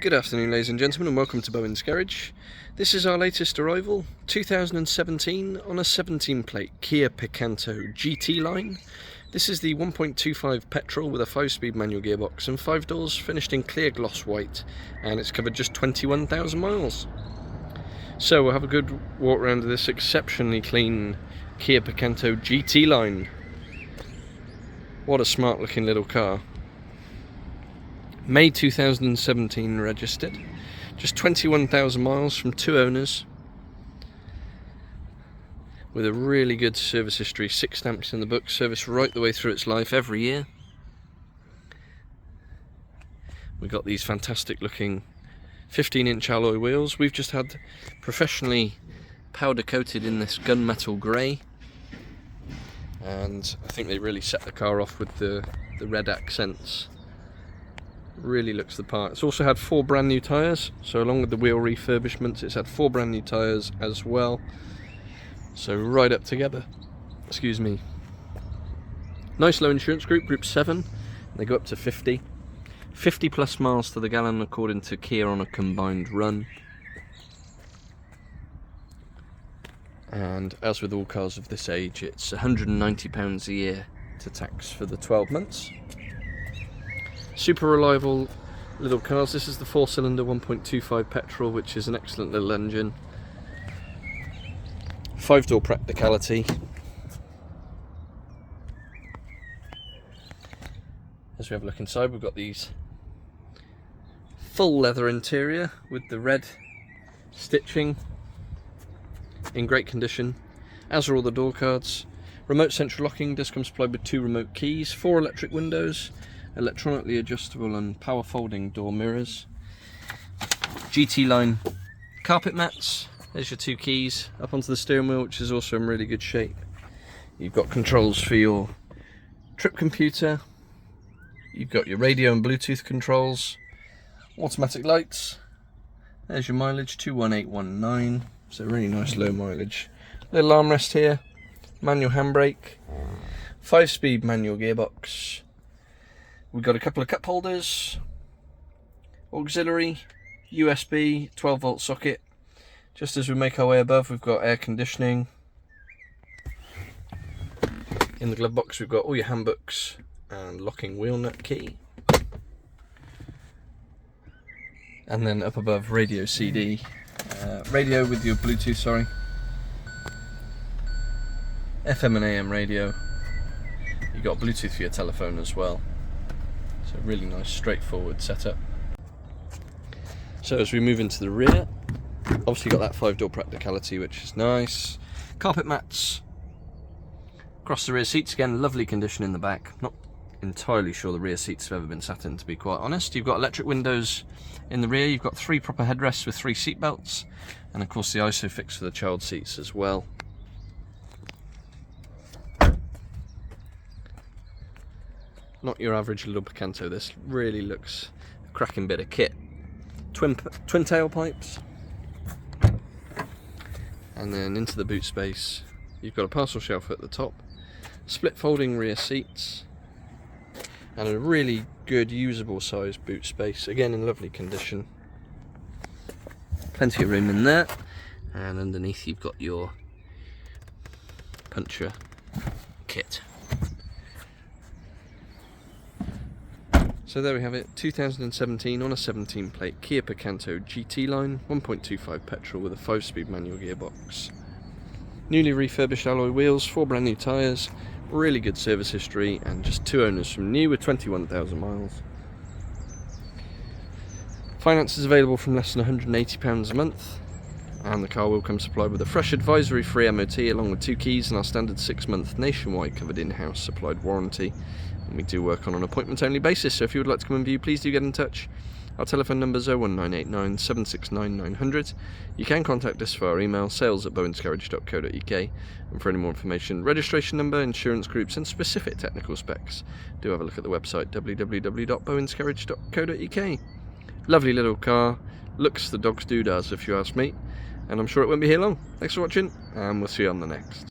Good afternoon, ladies and gentlemen, and welcome to Bowen's Garage. This is our latest arrival, 2017 on a 17 plate Kia Picanto GT-Line. This is the 1.25 petrol with a 5-speed manual gearbox and 5 doors, finished in clear gloss white, and it's covered just 21,000 miles. So we'll have a good walk around of this exceptionally clean Kia Picanto GT-Line. What a smart looking little car. May 2017 registered, just 21,000 miles from 2 owners, with a really good service history, 6 stamps in the book, service right the way through its life every year. We've got these fantastic looking 15-inch alloy wheels. We've just had professionally powder coated in this gunmetal grey, and I think they really set the car off with the red accents. Really looks the part. It's also had 4 brand new tyres, so along with the wheel refurbishments it's had 4 brand new tyres as well, so right up together. Excuse me. Nice low insurance group 7. They go up to 50 plus miles to the gallon according to Kia on a combined run. And as with all cars of this age, it's £190 a year to tax for the 12 months. Super reliable little cars. This is the 4-cylinder 1.25 petrol, which is an excellent little engine. 5-door practicality. As we have a look inside, we've got these full leather interior with the red stitching in great condition, as are all the door cards. Remote central locking does come supplied with 2 remote keys, 4 electric windows, electronically adjustable and power folding door mirrors. GT-Line carpet mats. There's your 2 keys up onto the steering wheel, which is also in really good shape. You've got controls for your trip computer. You've got your radio and Bluetooth controls. Automatic lights. There's your mileage, 21819. So really nice low mileage. Little armrest here. Manual handbrake. 5-speed manual gearbox. We've got a couple of cup holders, auxiliary, USB, 12-volt socket. Just as we make our way above, we've got air conditioning. In the glove box, we've got all your handbooks and locking wheel nut key. And then up above, radio CD, radio with your Bluetooth, sorry. FM and AM radio. You've got Bluetooth for your telephone as well. So really nice, straightforward setup. So as we move into the rear, obviously got that 5-door practicality, which is nice. Carpet mats across the rear seats, again lovely condition in the back. Not entirely sure the rear seats have ever been sat in, to be quite honest. You've got electric windows in the rear. You've got 3 proper headrests with 3 seat belts, and of course the ISOFIX for the child seats as well. Not your average little Picanto. This really looks a cracking bit of kit. Twin tailpipes, and then into the boot space you've got a parcel shelf at the top, split folding rear seats, and a really good usable size boot space, again in lovely condition. Plenty of room in there, and underneath you've got your puncture kit. So there we have it, 2017 on a 17 plate Kia Picanto GT-Line, 1.25 petrol with a 5-speed manual gearbox. Newly refurbished alloy wheels, 4 brand new tyres, really good service history, and just 2 owners from new with 21,000 miles. Finance is available from less than £180 a month, and the car will come supplied with a fresh advisory free MOT along with 2 keys and our standard 6-month nationwide covered in-house supplied warranty. And we do work on an appointment only basis, so if you would like to come and view, please do get in touch. Our telephone number is 01989 769 900. You can contact us via our email, sales@bowensgarage.co.uk, and for any more information, registration number, insurance groups and specific technical specs, do have a look at the website www.bowensgarage.co.uk. Lovely little car, looks the dog's doodads if you ask me, and I'm sure it won't be here long. Thanks for watching, and we'll see you on the next.